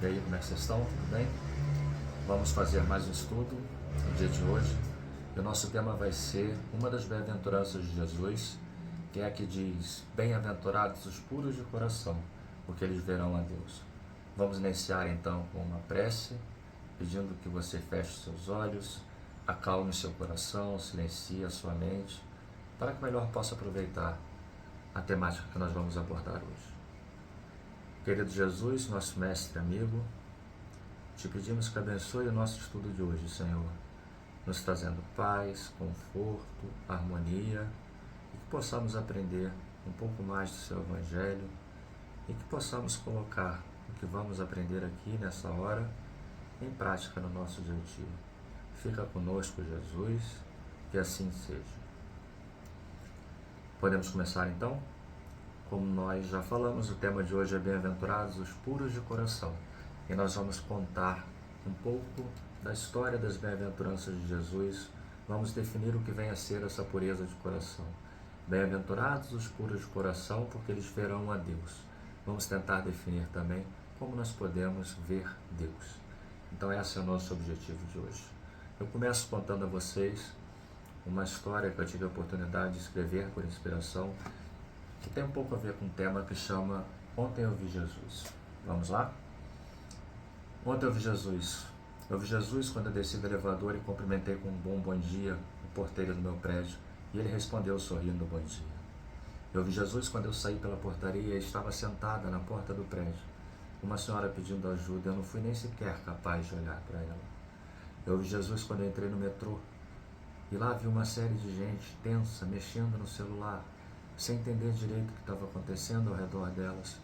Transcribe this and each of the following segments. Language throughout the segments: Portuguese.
E aí, como é que vocês estão? Tudo bem? Vamos fazer mais um estudo no dia de hoje. E o nosso tema vai ser uma das bem-aventuranças de Jesus, que é a que diz: bem-aventurados os puros de coração, porque eles verão a Deus. Vamos iniciar então com uma prece, pedindo que você feche seus olhos, acalme seu coração, silencie a sua mente, para que melhor possa aproveitar a temática que nós vamos abordar hoje. Querido Jesus, nosso mestre e amigo, te pedimos que abençoe o nosso estudo de hoje, Senhor, nos trazendo paz, conforto, harmonia, e que possamos aprender um pouco mais do seu Evangelho e que possamos colocar o que vamos aprender aqui nessa hora em prática no nosso dia a dia. Fica conosco, Jesus, que assim seja. Podemos começar então? Como nós já falamos, o tema de hoje é Bem-aventurados os puros de coração. E nós vamos contar um pouco da história das bem-aventuranças de Jesus. Vamos definir o que vem a ser essa pureza de coração. Bem-aventurados os puros de coração, porque eles verão a Deus. Vamos tentar definir também como nós podemos ver Deus. Então esse é o nosso objetivo de hoje. Eu começo contando a vocês uma história que eu tive a oportunidade de escrever por inspiração, que tem um pouco a ver com um tema que chama Ontem eu vi Jesus. Vamos lá? Ontem eu vi Jesus. Eu vi Jesus quando eu desci do elevador e cumprimentei com um bom dia o porteiro do meu prédio, e ele respondeu sorrindo bom dia. Eu vi Jesus quando eu saí pela portaria e estava sentada na porta do prédio, uma senhora pedindo ajuda. Eu não fui nem sequer capaz de olhar para ela. Eu vi Jesus quando eu entrei no metrô e lá vi uma série de gente tensa, mexendo no celular, sem entender direito o que estava acontecendo ao redor delas.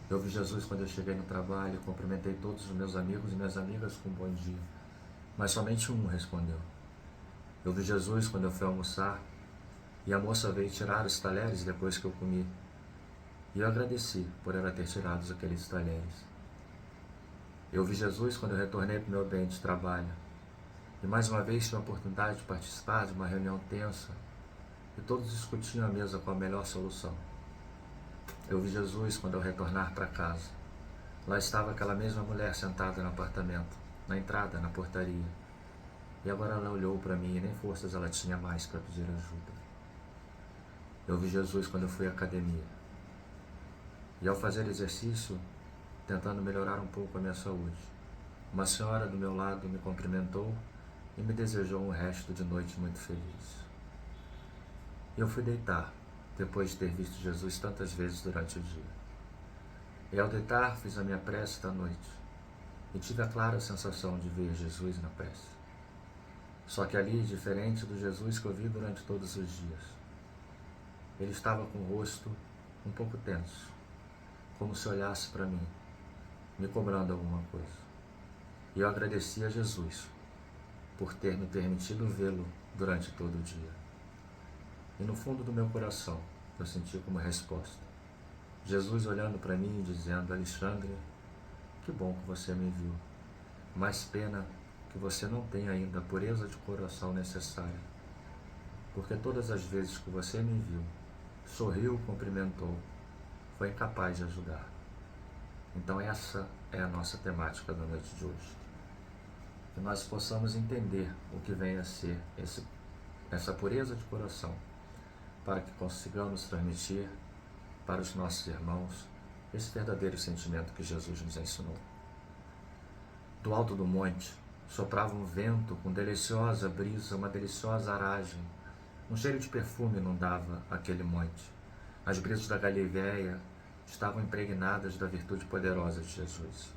Eu vi Jesus quando eu cheguei no trabalho e cumprimentei todos os meus amigos e minhas amigas com um bom dia, mas somente um respondeu. Eu vi Jesus quando eu fui almoçar e a moça veio tirar os talheres depois que eu comi, e eu agradeci por ela ter tirado aqueles talheres. Eu vi Jesus quando eu retornei para o meu ambiente de trabalho e mais uma vez tive a oportunidade de participar de uma reunião tensa e todos discutiam à mesa qual a melhor solução. Eu vi Jesus quando eu retornar para casa. Lá estava aquela mesma mulher sentada no apartamento, na entrada, na portaria. E agora ela olhou para mim e nem forças ela tinha mais para pedir ajuda. Eu vi Jesus quando eu fui à academia. E ao fazer exercício, tentando melhorar um pouco a minha saúde, uma senhora do meu lado me cumprimentou e me desejou um resto de noite muito feliz. E eu fui deitar, depois de ter visto Jesus tantas vezes durante o dia. E ao deitar, fiz a minha prece da noite e tive a clara sensação de ver Jesus na prece. Só que ali, diferente do Jesus que eu vi durante todos os dias, ele estava com o rosto um pouco tenso, como se olhasse para mim, me cobrando alguma coisa. E eu agradeci a Jesus por ter me permitido vê-lo durante todo o dia. E no fundo do meu coração, eu senti como resposta Jesus olhando para mim e dizendo: Alexandre, que bom que você me viu, mas pena que você não tem ainda a pureza de coração necessária, porque todas as vezes que você me viu, sorriu, cumprimentou, foi incapaz de ajudar. Então essa é a nossa temática da noite de hoje. Que nós possamos entender o que vem a ser essa pureza de coração, para que consigamos transmitir para os nossos irmãos esse verdadeiro sentimento que Jesus nos ensinou. Do alto do monte soprava um vento com deliciosa brisa, uma deliciosa aragem. Um cheiro de perfume inundava aquele monte. As brisas da Galiléia estavam impregnadas da virtude poderosa de Jesus.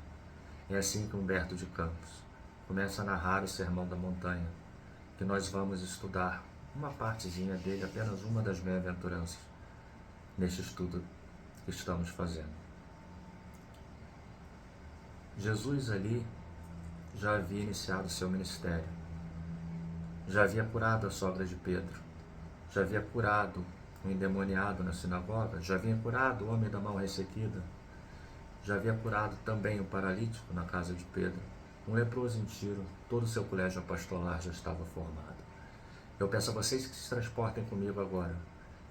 É assim que Humberto de Campos começa a narrar o Sermão da Montanha, que nós vamos estudar uma partezinha dele, apenas uma das bem-aventuranças, neste estudo que estamos fazendo. Jesus ali já havia iniciado seu ministério, já havia curado a sogra de Pedro, já havia curado o endemoniado na sinagoga, já havia curado o homem da mão ressequida, já havia curado também o paralítico na casa de Pedro, um leproso em Tiro. Todo o seu colégio apostolar já estava formado. Eu peço a vocês que se transportem comigo agora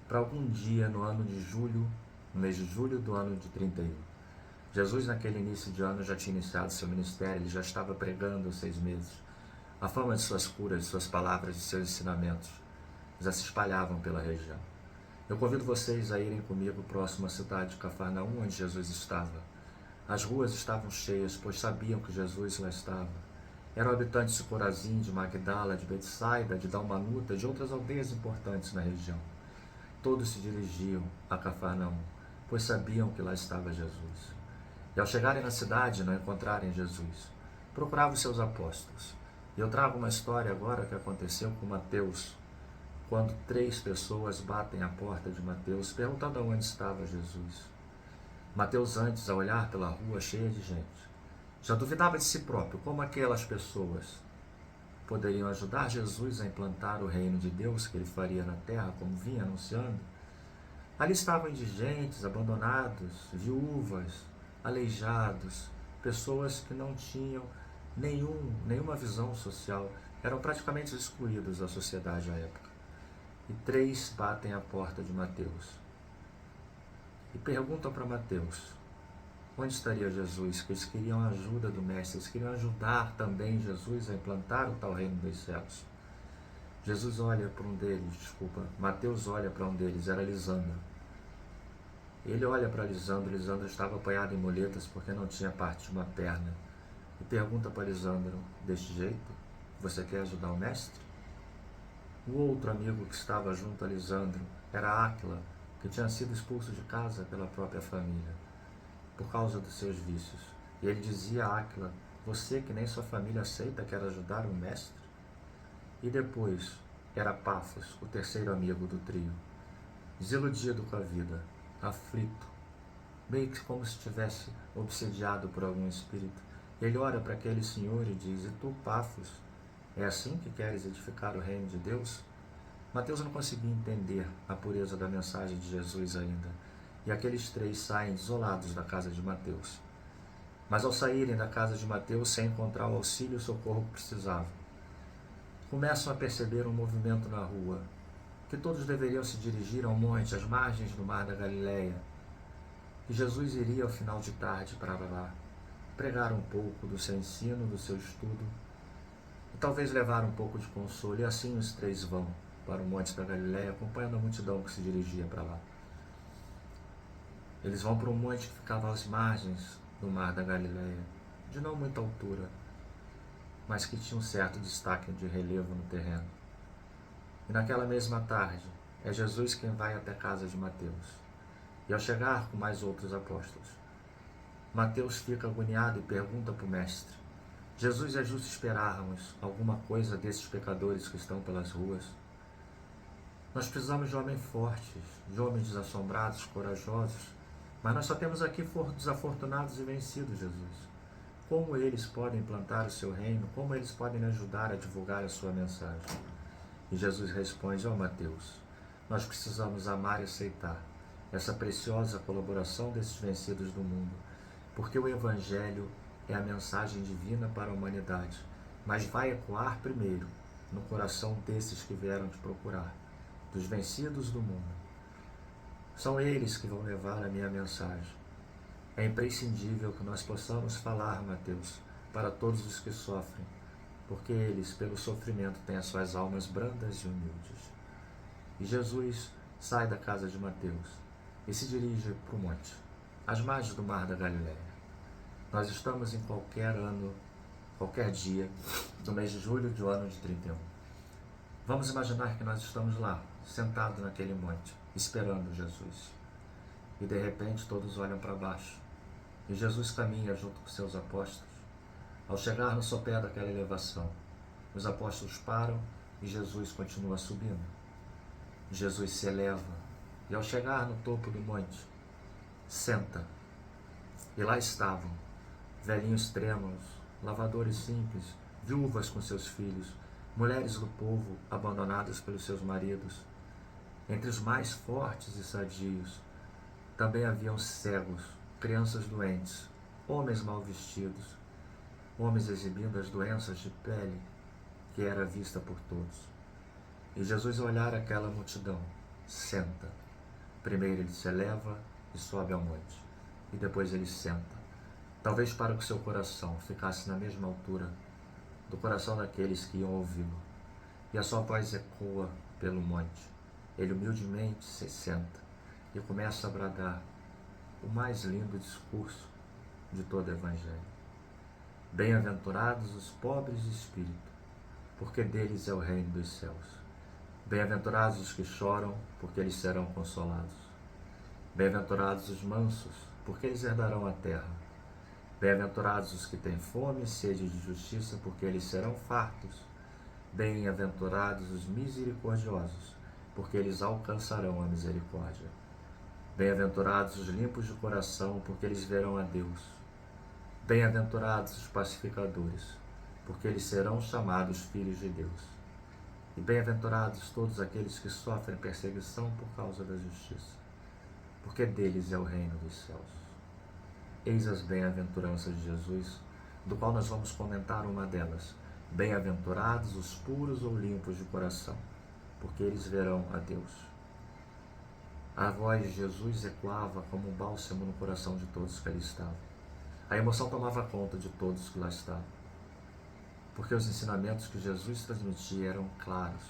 para algum dia no ano de julho, no mês de julho do ano de 31. Jesus, naquele início de ano, já tinha iniciado seu ministério, ele já estava pregando há 6 meses. A fama de suas curas, de suas palavras, de seus ensinamentos já se espalhavam pela região. Eu convido vocês a irem comigo próximo à cidade de Cafarnaum, onde Jesus estava. As ruas estavam cheias, pois sabiam que Jesus lá estava. Eram habitantes de Corazim, de Magdala, de Betsaida, de Dalmanuta, de outras aldeias importantes na região. Todos se dirigiam a Cafarnaum, pois sabiam que lá estava Jesus. E ao chegarem na cidade e não encontrarem Jesus, procuravam seus apóstolos. E eu trago uma história agora que aconteceu com Mateus, quando 3 pessoas batem à porta de Mateus, perguntando aonde estava Jesus. Mateus, antes, ao olhar pela rua cheia de gente, já duvidava de si próprio como aquelas pessoas poderiam ajudar Jesus a implantar o reino de Deus que ele faria na terra, como vinha anunciando. Ali estavam indigentes, abandonados, viúvas, aleijados, pessoas que não tinham nenhuma visão social, eram praticamente excluídos da sociedade à época. E 3 batem à porta de Mateus e perguntam para Mateus onde estaria Jesus, que eles queriam a ajuda do Mestre, eles queriam ajudar também Jesus a implantar o tal reino dos céus. Jesus olha para um deles, Mateus olha para um deles, era Lisandro. Ele olha para Lisandro estava apoiado em muletas porque não tinha parte de uma perna. E pergunta para Lisandro, deste jeito, você quer ajudar o Mestre? O outro amigo que estava junto a Lisandro era Áquila, que tinha sido expulso de casa pela própria família, por causa dos seus vícios. E ele dizia a Áquila, você que nem sua família aceita, quer ajudar o Mestre? E depois era Pafos, o terceiro amigo do trio, desiludido com a vida, aflito, meio que como se estivesse obsediado por algum espírito. Ele olha para aquele senhor e diz, e tu, Pafos, é assim que queres edificar o reino de Deus? Mateus não conseguia entender a pureza da mensagem de Jesus ainda, e aqueles 3 saem desolados da casa de Mateus. Mas ao saírem da casa de Mateus, sem encontrar o auxílio e o socorro que precisavam, começam a perceber um movimento na rua, que todos deveriam se dirigir ao monte, às margens do mar da Galileia, e Jesus iria ao final de tarde para lá, pregar um pouco do seu ensino, do seu estudo, e talvez levar um pouco de consolo, e assim os 3 vão para o monte da Galileia, acompanhando a multidão que se dirigia para lá. Eles vão para um monte que ficava às margens do mar da Galileia, de não muita altura, mas que tinha um certo destaque de relevo no terreno. E naquela mesma tarde, é Jesus quem vai até a casa de Mateus. E ao chegar com mais outros apóstolos, Mateus fica agoniado e pergunta para o Mestre, Jesus, é justo esperarmos alguma coisa desses pecadores que estão pelas ruas? Nós precisamos de homens fortes, de homens desassombrados, corajosos, mas nós só temos aqui desafortunados e vencidos, Jesus. Como eles podem plantar o seu reino? Como eles podem ajudar a divulgar a sua mensagem? E Jesus responde, Mateus, nós precisamos amar e aceitar essa preciosa colaboração desses vencidos do mundo, porque o Evangelho é a mensagem divina para a humanidade, mas vai ecoar primeiro no coração desses que vieram te procurar, dos vencidos do mundo. São eles que vão levar a minha mensagem. É imprescindível que nós possamos falar, Mateus, para todos os que sofrem, porque eles, pelo sofrimento, têm as suas almas brandas e humildes. E Jesus sai da casa de Mateus e se dirige para o monte, às margens do mar da Galileia. Nós estamos em qualquer dia do mês de julho do ano de 31. Vamos imaginar que nós estamos lá, sentados naquele monte, esperando Jesus. E de repente todos olham para baixo, e Jesus caminha junto com seus apóstolos. Ao chegar no sopé daquela elevação, os apóstolos param e Jesus continua subindo. Jesus se eleva, e ao chegar no topo do monte, senta. E lá estavam velhinhos trêmulos, lavadores simples, viúvas com seus filhos, mulheres do povo abandonadas pelos seus maridos. Entre os mais fortes e sadios, também haviam cegos, crianças doentes, homens mal vestidos, homens exibindo as doenças de pele que era vista por todos. E Jesus, ao olhar aquela multidão, senta. Primeiro ele se eleva e sobe ao monte, e depois ele senta. talvez para que seu coração ficasse na mesma altura do coração daqueles que iam ouvi-lo. E a sua voz ecoa pelo monte. Ele humildemente se senta e começa a bradar o mais lindo discurso de todo o Evangelho. Bem-aventurados os pobres de espírito, porque deles é o reino dos céus. Bem-aventurados os que choram, porque eles serão consolados. Bem-aventurados os mansos, porque eles herdarão a terra. Bem-aventurados os que têm fome e sede de justiça, porque eles serão fartos. Bem-aventurados os misericordiosos, porque eles alcançarão a misericórdia. Bem-aventurados os limpos de coração, porque eles verão a Deus. Bem-aventurados os pacificadores, porque eles serão chamados filhos de Deus. E bem-aventurados todos aqueles que sofrem perseguição por causa da justiça, porque deles é o reino dos céus. Eis as bem-aventuranças de Jesus, do qual nós vamos comentar uma delas. Bem-aventurados os puros ou limpos de coração, porque eles verão a Deus. A voz de Jesus ecoava como um bálsamo no coração de todos que ali estavam. A emoção tomava conta de todos que lá estavam, porque os ensinamentos que Jesus transmitia eram claros,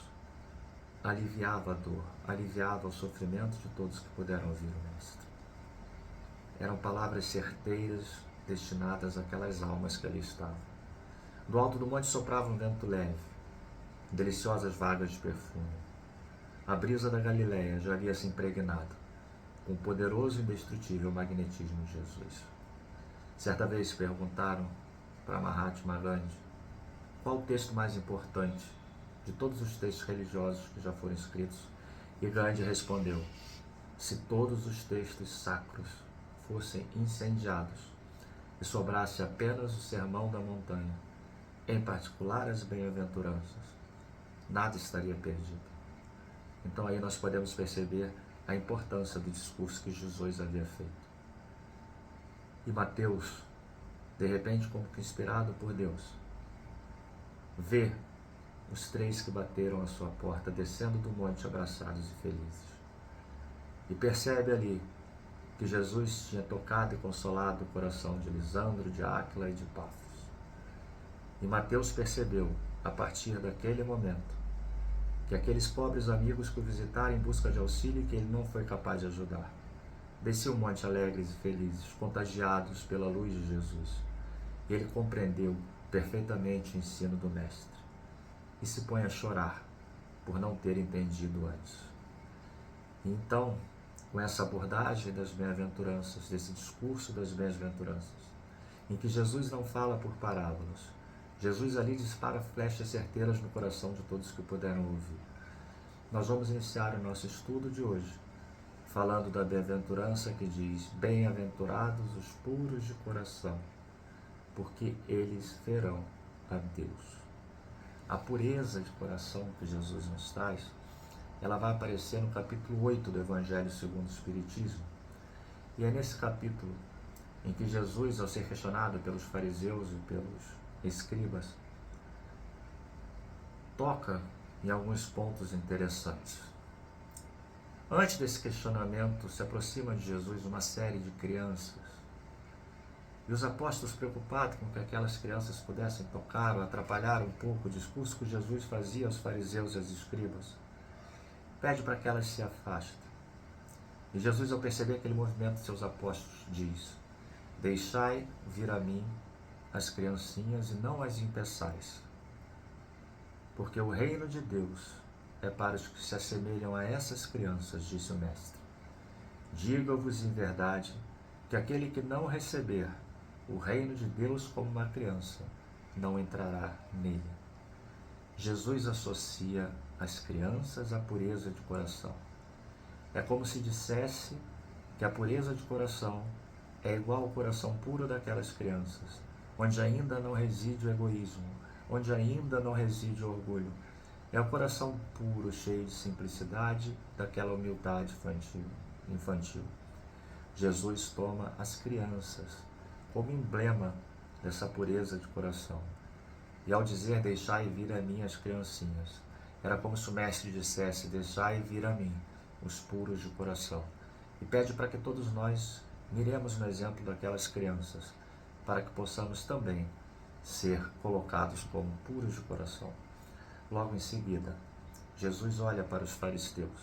aliviava a dor, aliviava o sofrimento de todos que puderam ouvir o Mestre. Eram palavras certeiras destinadas àquelas almas que ali estavam. Do alto do monte soprava um vento leve, deliciosas vagas de perfume. A brisa da Galileia já havia se impregnado com o poderoso e indestrutível magnetismo de Jesus. Certa vez perguntaram para Mahatma Gandhi qual o texto mais importante de todos os textos religiosos que já foram escritos, e Gandhi respondeu: se todos os textos sacros fossem incendiados e sobrasse apenas o Sermão da Montanha, em particular as bem-aventuranças, nada estaria perdido. Então aí nós podemos perceber a importância do discurso que Jesus havia feito. E Mateus, de repente, como que inspirado por Deus, vê os três que bateram a sua porta descendo do monte abraçados e felizes. E percebe ali que Jesus tinha tocado e consolado o coração de Lisandro, de Áquila e de Pafos. E Mateus percebeu, a partir daquele momento, que aqueles pobres amigos que o visitaram em busca de auxílio que ele não foi capaz de ajudar, desciam o monte alegres e felizes, contagiados pela luz de Jesus. E ele compreendeu perfeitamente o ensino do Mestre e se põe a chorar por não ter entendido antes. E então, com essa abordagem das bem-aventuranças, desse discurso das bem-aventuranças, em que Jesus não fala por parábolas, Jesus ali dispara flechas certeiras no coração de todos que puderam ouvir. Nós vamos iniciar o nosso estudo de hoje falando da bem-aventurança que diz: bem-aventurados os puros de coração, porque eles verão a Deus. A pureza de coração que Jesus nos traz, ela vai aparecer no capítulo 8 do Evangelho segundo o Espiritismo. E é nesse capítulo em que Jesus, ao ser questionado pelos fariseus e pelos escribas, toca em alguns pontos interessantes. Antes desse questionamento, se aproxima de Jesus uma série de crianças. E os apóstolos, preocupados com que aquelas crianças pudessem tocar ou atrapalhar um pouco o discurso que Jesus fazia aos fariseus e aos escribas, pede para que elas se afastem. E Jesus, ao perceber aquele movimento de seus apóstolos, diz: deixai vir a mim as criancinhas e não as impeçais, porque o reino de Deus é para os que se assemelham a essas crianças, disse o Mestre. Digo-vos em verdade que aquele que não receber o reino de Deus como uma criança não entrará nele. Jesus associa as crianças à pureza de coração. É como se dissesse que a pureza de coração é igual ao coração puro daquelas crianças, onde ainda não reside o egoísmo, onde ainda não reside o orgulho. É o coração puro, cheio de simplicidade, daquela humildade infantil. Jesus toma as crianças como emblema dessa pureza de coração. E ao dizer: deixai vir a mim as criancinhas, era como se o Mestre dissesse: deixai vir a mim os puros de coração. E pede para que todos nós miremos no exemplo daquelas crianças, para que possamos também ser colocados como puros de coração. Logo em seguida, Jesus olha para os fariseus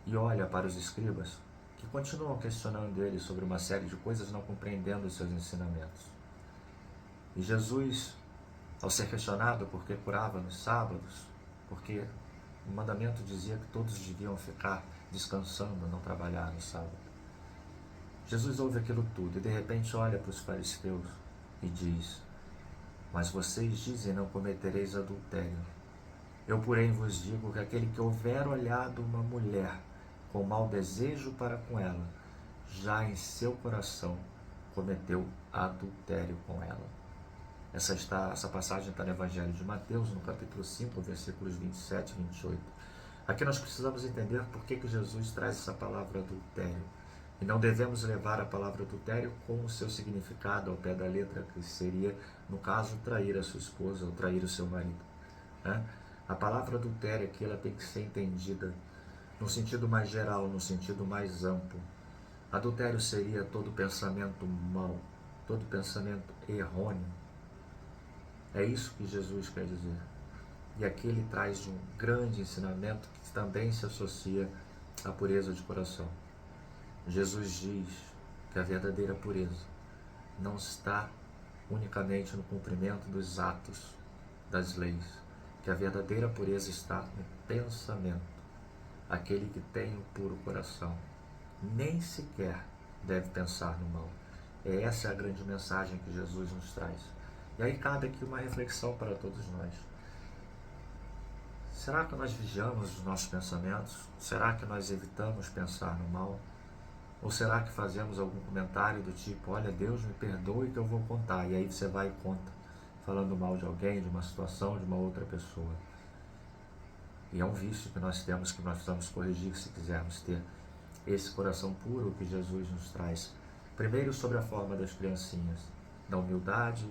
e olha para os escribas, que continuam questionando ele sobre uma série de coisas, não compreendendo os seus ensinamentos. E Jesus, ao ser questionado por que curava nos sábados, porque o mandamento dizia que todos deviam ficar descansando, não trabalhar no sábado. Jesus ouve aquilo tudo e de repente olha para os fariseus e diz: mas vocês dizem não cometereis adultério. Eu, porém, vos digo que aquele que houver olhado uma mulher com mau desejo para com ela, já em seu coração cometeu adultério com ela. Essa passagem está no Evangelho de Mateus, no capítulo 5, versículos 27 e 28. Aqui nós precisamos entender por que Jesus traz essa palavra adultério. E não devemos levar a palavra adultério com o seu significado ao pé da letra, que seria, no caso, trair a sua esposa ou trair o seu marido. A palavra adultério aqui ela tem que ser entendida no sentido mais geral, no sentido mais amplo. Adultério seria todo pensamento mau, todo pensamento errôneo. É isso que Jesus quer dizer. E aqui ele traz um grande ensinamento que também se associa à pureza de coração. Jesus diz que a verdadeira pureza não está unicamente no cumprimento dos atos das leis, que a verdadeira pureza está no pensamento. Aquele que tem o puro coração nem sequer deve pensar no mal. Essa é a grande mensagem que Jesus nos traz. E aí cabe aqui uma reflexão para todos nós. Será que nós vigiamos os nossos pensamentos? Será que nós evitamos pensar no mal? Ou será que fazemos algum comentário do tipo: olha, Deus me perdoe que eu vou contar, e aí você vai e conta, falando mal de alguém, de uma situação, de uma outra pessoa. E é um vício que nós temos, que nós precisamos corrigir se quisermos ter esse coração puro que Jesus nos traz. Primeiro, sobre a forma das criancinhas, da humildade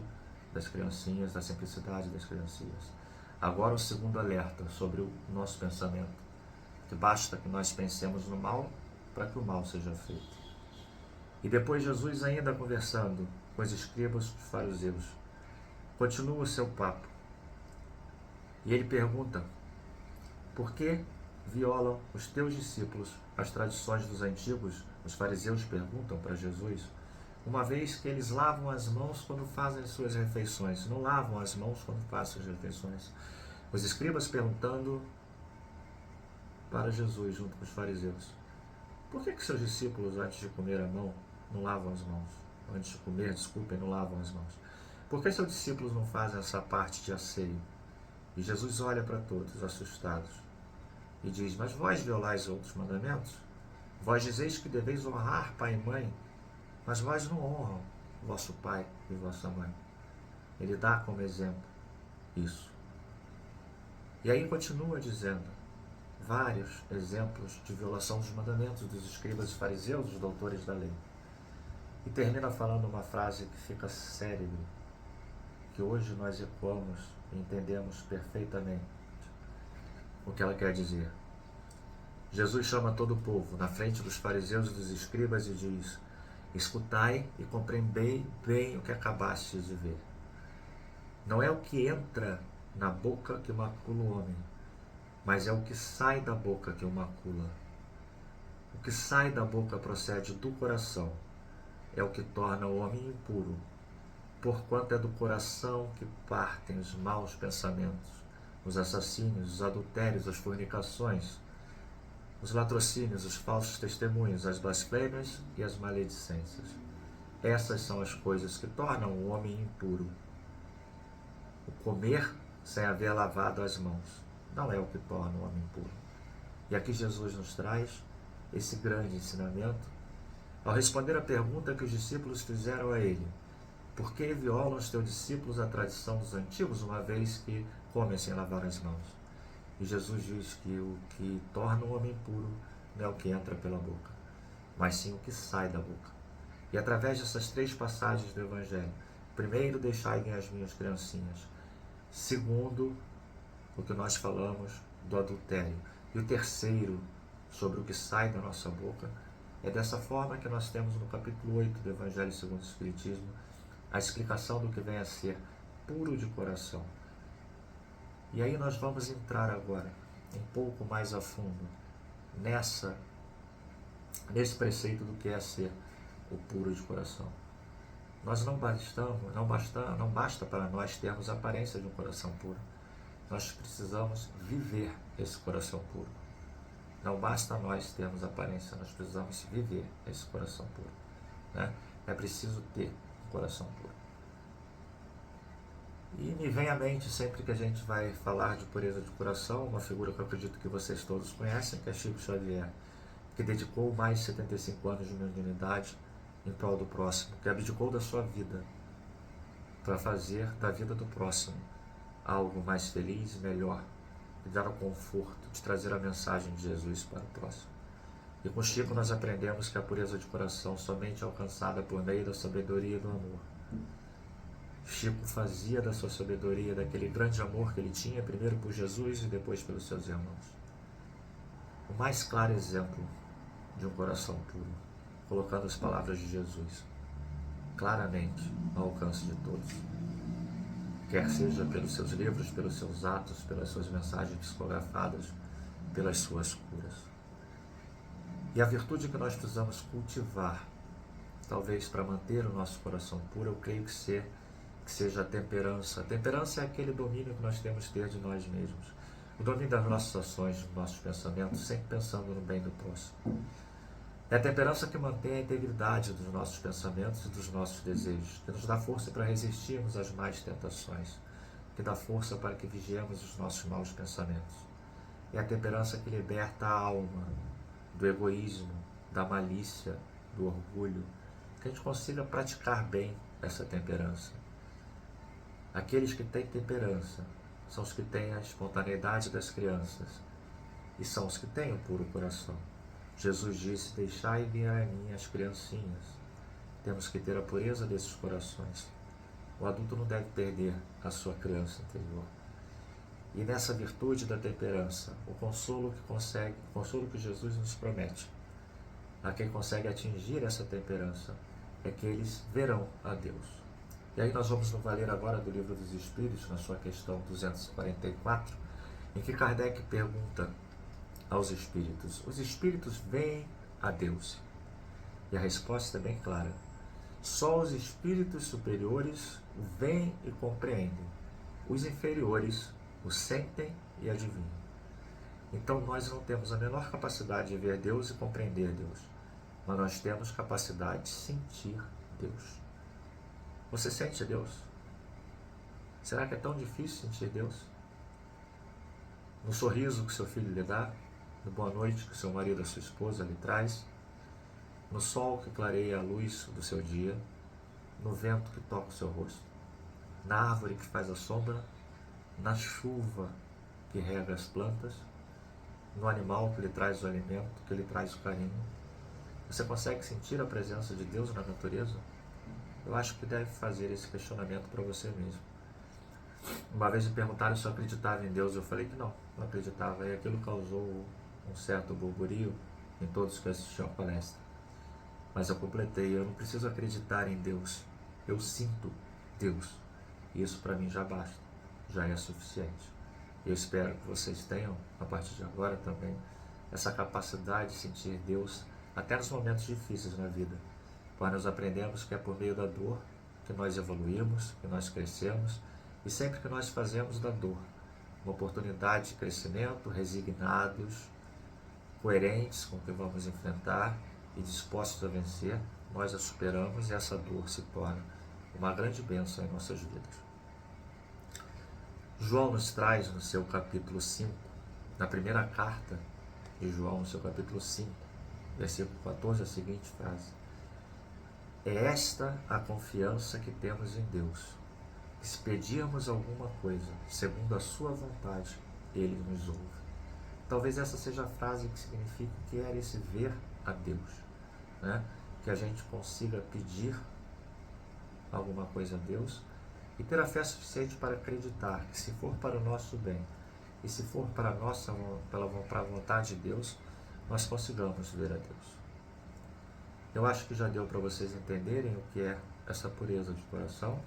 das criancinhas, da simplicidade das criancinhas. Agora o segundo alerta sobre o nosso pensamento, que basta que nós pensemos no mal para que o mal seja feito. E depois Jesus, ainda conversando com os escribas e os fariseus, continua o seu papo. E ele pergunta: por que violam os teus discípulos as tradições dos antigos? Os fariseus perguntam para Jesus, uma vez que eles lavam as mãos quando fazem suas refeições. Não lavam as mãos quando fazem suas refeições. Os escribas perguntando para Jesus, junto com os fariseus: por que seus discípulos, antes de comer a mão, não lavam as mãos? Antes de comer, não lavam as mãos. Por que seus discípulos não fazem essa parte de asseio? E Jesus olha para todos, assustados, e diz: mas vós violais outros mandamentos? Vós dizeis que deveis honrar pai e mãe, mas vós não honram vosso pai e vossa mãe. Ele dá como exemplo isso. E aí continua dizendo vários exemplos de violação dos mandamentos dos escribas e fariseus, dos doutores da lei. E termina falando uma frase que fica célebre, que hoje nós ecoamos e entendemos perfeitamente o que ela quer dizer. Jesus chama todo o povo na frente dos fariseus e dos escribas e diz: escutai e compreendei bem o que acabastes de ver. Não é o que entra na boca que macula o homem, mas é o que sai da boca que o macula. O que sai da boca procede do coração, é o que torna o homem impuro, porquanto é do coração que partem os maus pensamentos, os assassínios, os adultérios, as fornicações, os latrocínios, os falsos testemunhos, as blasfêmias e as maledicências. Essas são as coisas que tornam o homem impuro. O comer sem haver lavado as mãos não é o que torna o homem impuro. E aqui Jesus nos traz esse grande ensinamento ao responder a pergunta que os discípulos fizeram a ele: por que violam os teus discípulos a tradição dos antigos, uma vez que comem sem lavar as mãos? E Jesus diz que o que torna o homem puro não é o que entra pela boca, mas sim o que sai da boca. E através dessas três passagens do Evangelho, primeiro, deixai vir as minhas criancinhas. Segundo, o que nós falamos do adultério. E o terceiro, sobre o que sai da nossa boca. É dessa forma que nós temos no capítulo 8 do Evangelho segundo o Espiritismo a explicação do que vem a ser puro de coração. E aí nós vamos entrar agora um pouco mais a fundo nesse preceito do que é ser o puro de coração. Nós não basta para nós termos a aparência de um coração puro. Nós precisamos viver esse coração puro. Não basta nós termos aparência, nós precisamos viver esse coração puro, né? É preciso ter um coração puro. E me vem à mente, sempre que a gente vai falar de pureza de coração, uma figura que eu acredito que vocês todos conhecem, que é Chico Xavier, que dedicou mais de 75 anos de mediunidade em prol do próximo, que abdicou da sua vida para fazer da vida do próximo algo mais feliz e melhor, de dar o conforto, de trazer a mensagem de Jesus para o próximo. E com Chico nós aprendemos que a pureza de coração somente é alcançada por meio da sabedoria e do amor. Chico fazia da sua sabedoria, daquele grande amor que ele tinha, primeiro por Jesus e depois pelos seus irmãos, o mais claro exemplo de um coração puro, colocando as palavras de Jesus claramente ao alcance de todos, quer seja pelos seus livros, pelos seus atos, pelas suas mensagens psicografadas, pelas suas curas. E a virtude que nós precisamos cultivar, talvez para manter o nosso coração puro, eu creio que seja a temperança. A temperança é aquele domínio que nós temos que ter de nós mesmos, o domínio das nossas ações, dos nossos pensamentos, sempre pensando no bem do próximo. É a temperança que mantém a integridade dos nossos pensamentos e dos nossos desejos, que nos dá força para resistirmos às más tentações, que dá força para que vigiemos os nossos maus pensamentos. É a temperança que liberta a alma do egoísmo, da malícia, do orgulho, que a gente consiga praticar bem essa temperança. Aqueles que têm temperança são os que têm a espontaneidade das crianças e são os que têm o puro coração. Jesus disse: deixai vir a mim as criancinhas. Temos que ter a pureza desses corações. O adulto não deve perder a sua criança interior. E nessa virtude da temperança, o consolo que Jesus nos promete a quem consegue atingir essa temperança é que eles verão a Deus. E aí nós vamos nos valer agora do Livro dos Espíritos, na sua questão 244, em que Kardec pergunta aos espíritos: os espíritos veem a Deus? E a resposta é bem clara: só os espíritos superiores o veem e compreendem. Os inferiores o sentem e adivinham. Então nós não temos a menor capacidade de ver Deus e compreender Deus, mas nós temos capacidade de sentir Deus. Você sente Deus? Será que é tão difícil sentir Deus? No sorriso que seu filho lhe dá, no boa noite que seu marido ou sua esposa lhe traz, no sol que clareia a luz do seu dia, no vento que toca o seu rosto, na árvore que faz a sombra, na chuva que rega as plantas, no animal que lhe traz o alimento, que lhe traz o carinho. Você consegue sentir a presença de Deus na natureza? Eu acho que deve fazer esse questionamento para você mesmo. Uma vez me perguntaram se eu acreditava em Deus, eu falei que não acreditava, e aquilo causou um certo burburinho em todos que assistiam a palestra. Mas eu completei: eu não preciso acreditar em Deus, eu sinto Deus. Isso para mim já basta, já é suficiente. Eu espero que vocês tenham, a partir de agora também, essa capacidade de sentir Deus até nos momentos difíceis na vida. Pois nós aprendemos que é por meio da dor que nós evoluímos, que nós crescemos, e sempre que nós fazemos da dor uma oportunidade de crescimento, resignados, coerentes com o que vamos enfrentar e dispostos a vencer, nós a superamos e essa dor se torna uma grande bênção em nossas vidas. João nos traz no seu capítulo 5, na primeira carta de João, no seu capítulo 5, versículo 14, a seguinte frase: é esta a confiança que temos em Deus, que se pedirmos alguma coisa segundo a sua vontade, Ele nos ouve. Talvez essa seja a frase que significa o que é esse ver a Deus, né? Que a gente consiga pedir alguma coisa a Deus e ter a fé suficiente para acreditar que, se for para o nosso bem e se for para a vontade de Deus, nós consigamos ver a Deus. Eu acho que já deu para vocês entenderem o que é essa pureza de coração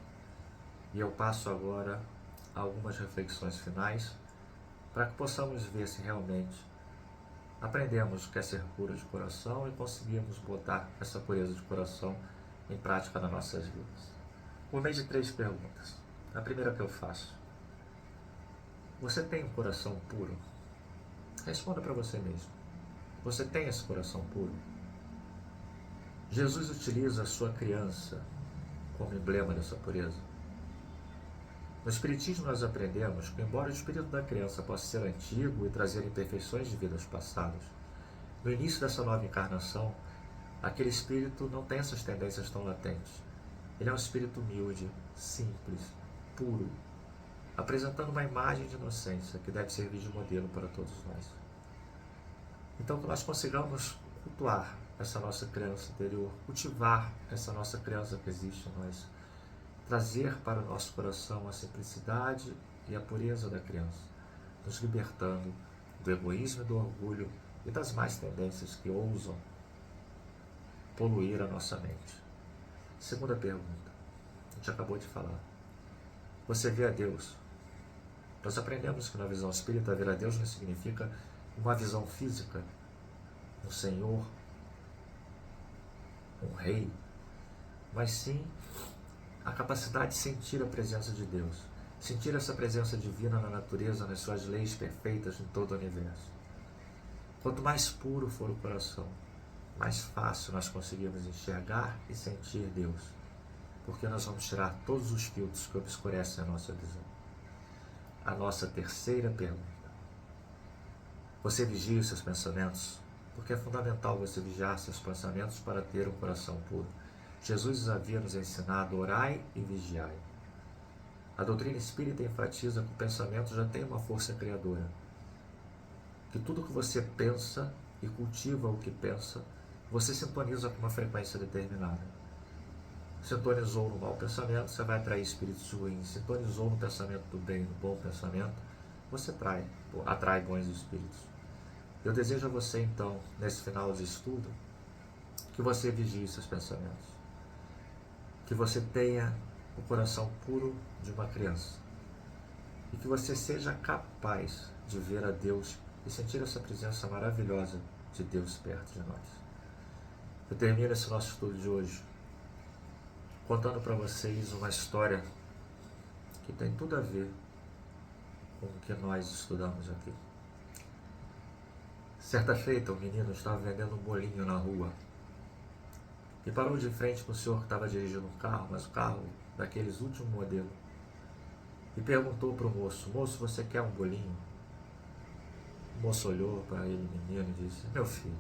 e eu passo agora a algumas reflexões finais para que possamos ver se realmente aprendemos o que é ser puro de coração e conseguimos botar essa pureza de coração em prática nas nossas vidas. Por meio de 3 perguntas. A primeira que eu faço: você tem um coração puro? Responda para você mesmo. Você tem esse coração puro? Jesus utiliza a sua criança como emblema dessa pureza. No Espiritismo nós aprendemos que, embora o espírito da criança possa ser antigo e trazer imperfeições de vidas passadas, no início dessa nova encarnação, aquele espírito não tem essas tendências tão latentes. Ele é um espírito humilde, simples, puro, apresentando uma imagem de inocência que deve servir de modelo para todos nós. Então, que nós consigamos cultuar essa nossa criança interior, cultivar essa nossa criança que existe em nós, trazer para o nosso coração a simplicidade e a pureza da criança, nos libertando do egoísmo e do orgulho e das más tendências que ousam poluir a nossa mente. Segunda pergunta, a gente acabou de falar. Você vê a Deus? Nós aprendemos que na visão espírita, ver a Deus não significa uma visão física, um senhor, um rei, mas sim a capacidade de sentir a presença de Deus, sentir essa presença divina na natureza, nas suas leis perfeitas em todo o universo. Quanto mais puro for o coração, mais fácil nós conseguimos enxergar e sentir Deus, porque nós vamos tirar todos os filtros que obscurecem a nossa visão. A nossa terceira pergunta: você vigia os seus pensamentos? Porque é fundamental você vigiar seus pensamentos para ter um coração puro. Jesus havia nos ensinado: orai e vigiai. A doutrina espírita enfatiza que o pensamento já tem uma força criadora, que tudo que você pensa e cultiva o que pensa, você sintoniza com uma frequência determinada. Sintonizou no mau pensamento, você vai atrair espíritos ruins. Sintonizou no pensamento do bem, no bom pensamento, você atrai bons espíritos. Eu desejo a você, então, nesse final de estudo, que você vigie seus pensamentos, que você tenha o coração puro de uma criança e que você seja capaz de ver a Deus e sentir essa presença maravilhosa de Deus perto de nós. Eu termino esse nosso estudo de hoje contando para vocês uma história que tem tudo a ver com o que nós estudamos aqui. Certa feita, um menino estava vendendo um bolinho na rua e parou de frente para o senhor que estava dirigindo um carro, mas o carro daqueles últimos modelos, e perguntou para o moço: moço, você quer um bolinho? O moço olhou para ele, menino, e disse: meu filho,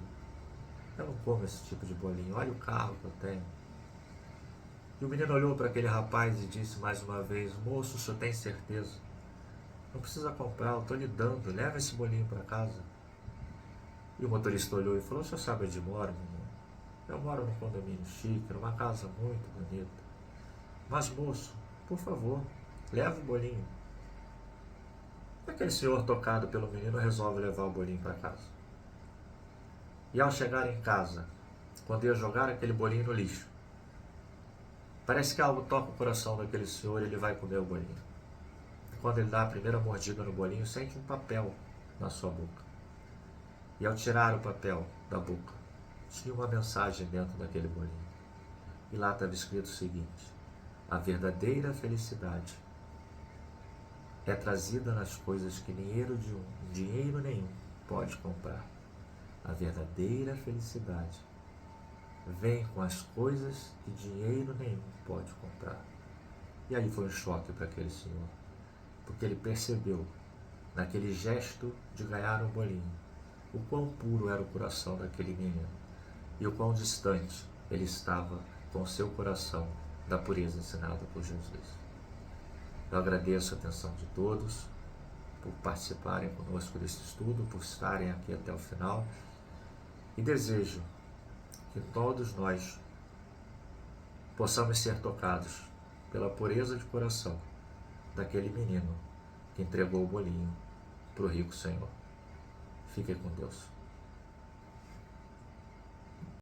eu não como esse tipo de bolinho, olha o carro que eu tenho. E o menino olhou para aquele rapaz e disse mais uma vez: moço, o senhor tem certeza? Não precisa comprar, eu estou lhe dando, leva esse bolinho para casa. E o motorista olhou e falou: o senhor sabe onde mora, menino? Eu moro num condomínio chique, numa casa muito bonita. Mas, moço, por favor, leva o bolinho. E aquele senhor, tocado pelo menino, resolve levar o bolinho para casa. E ao chegar em casa, quando ia jogar aquele bolinho no lixo, parece que algo toca o coração daquele senhor e ele vai comer o bolinho. E quando ele dá a primeira mordida no bolinho, sente um papel na sua boca. E ao tirar o papel da boca, tinha uma mensagem dentro daquele bolinho. E lá estava escrito o seguinte: a verdadeira felicidade é trazida nas coisas que dinheiro nenhum pode comprar. A verdadeira felicidade vem com as coisas que dinheiro nenhum pode comprar. E aí foi um choque para aquele senhor, porque ele percebeu, naquele gesto de ganhar um bolinho, o quão puro era o coração daquele menino e o quão distante ele estava com o seu coração da pureza ensinada por Jesus. Eu agradeço a atenção de todos por participarem conosco desse estudo, por estarem aqui até o final, e desejo que todos nós possamos ser tocados pela pureza de coração daquele menino que entregou o bolinho para o rico Senhor. Fiquem com Deus.